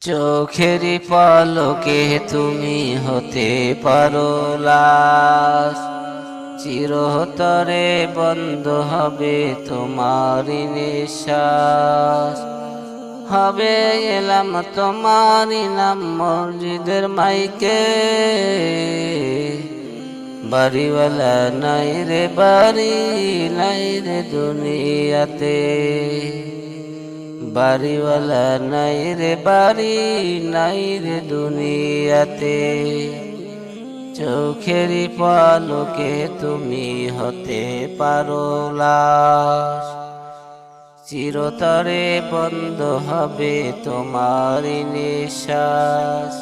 চোখেরই পলকে তুমি হতে পারো লাশ, চিরতরে বন্ধ হবে তোমারই নিঃশ্বাস। হবে এলাম তোমারই নাম মসজিদের মাইকে, বাড়িওয়ালা নাই রে বাড়ি নাই রে দুনিয়াতে, বাড়িওয়ালা নাই রে বাড়ি নাই রে দুনিয়াতে। চোখেরই পলকে তুমি হতে পারো লাশ, চিরতরে বন্ধ হবে তোমারই নিঃশ্বাস।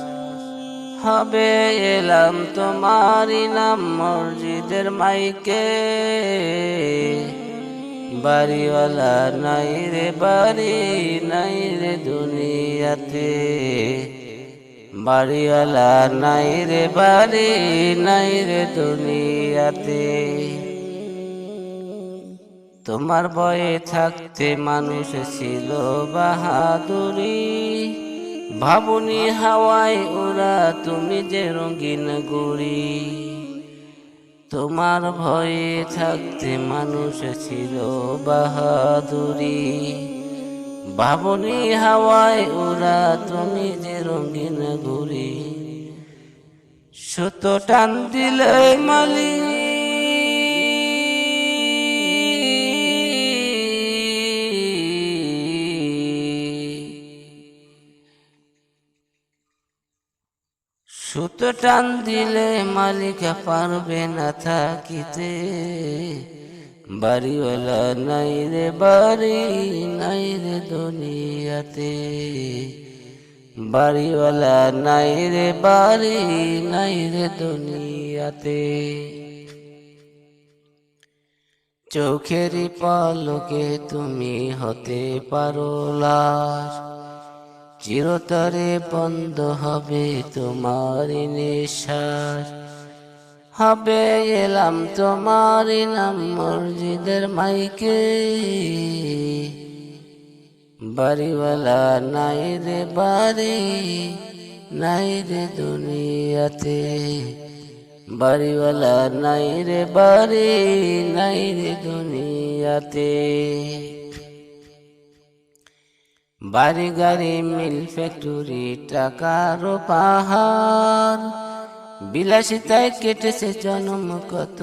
হবে এলাম তোমারই নাম মসজিদের মাইকে, বাড়িওয়ালা নাই রে বাড়ি নাই রে দুনিয়াতে, বাড়িওয়ালা নাই রে বাড়ি নাই রে দুনিয়াতে। তোমার ভয়ে থাকতে মানুষ ছিল বাহাদুরি, ভাবুনি হাওয়ায় ওরা তুমি যে রঙিন গুড়ি। তোমার ভয়ে থাকতে মানুষ ছিল বাহাদুরি, ভাবুনি হাওয়ায় ওরা তুমি যে রঙিন গুড়ি। সুতো টান দিলে মালিক সুতো টান দিলে মালিক পারবে না থাকিতে, বাড়িওয়ালা নাই রে বাড়ি নাই রে দুনিয়াতে, বাড়িওয়ালা নাই রে বাড়ি নাই রে দুনিয়াতে। চোখেরই পলকে তুমি হতে পারো লাশ, চিরতরে বন্ধ হবে তোমারই নিঃশ্বাস। হবে এলাম তোমারই নাম মসজিদের মাইকে, বাড়িওয়ালা নাই রে বাড়ি নাই রে দুনিয়াতে, বাড়িওয়ালা নাই রে বাড়ি নাই রে দুনিয়াতে। বাড়ি গাড়ি মিল ফ্যাক্টরি টাকার পাহাড়, বিলাসিতায় কেটেছে জন্ম কত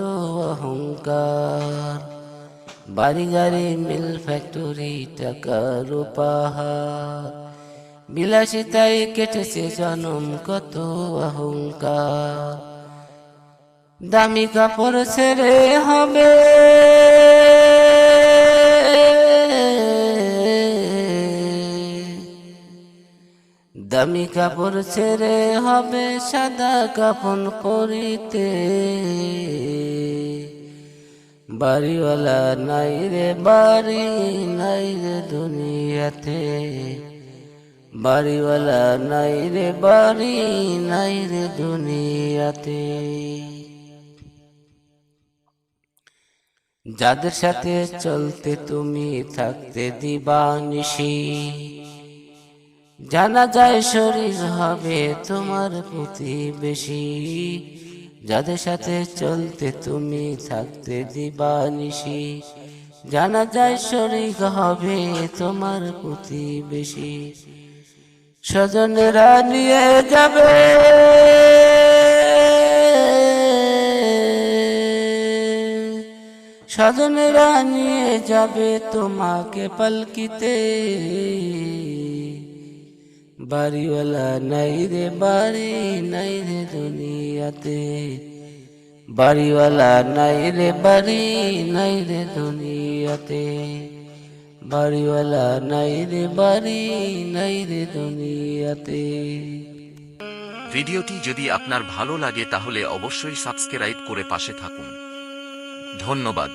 অহংকার। বাড়ি গাড়ি মিল ফ্যাক্টরি টাকার পাহাড়, বিলাসিতায় কেটেছে জন্ম কত অহংকার। দামি কাপড় ছেড়ে হবে দামি কাপড় ছেড়ে হবে সাদা কাফন পরিতে, বাড়িওয়ালা নাই রে বাড়ি নাই রে দুনিয়াতে, বাড়িওয়ালা নাই রে বাড়ি নাই রে দুনিয়াতে। যাদের সাথে চলতে তুমি থাকতে দিবানিশি, জানা যায় শরীর হবে তোমার প্রতিবেশী। যাদের সাথে চলতে তুমি থাকতে দিবানিশি, জানা যায় শরীর হবে তোমার প্রতিবেশী। স্বজনেরা নিয়ে যাবে স্বজনেরা নিয়ে যাবে তোমাকে পালকিতে, বাড়িওয়ালা নাই রে বাড়ি নাই রে দুনিয়াতে, বাড়িওয়ালা নাই রে বাড়ি নাই রে দুনিয়াতে, বাড়িওয়ালা নাই রে বাড়ি নাই রে দুনিয়াতে। ভিডিওটি যদি আপনার ভালো লাগে তাহলে অবশ্যই সাবস্ক্রাইব করে পাশে থাকুন। ধন্যবাদ।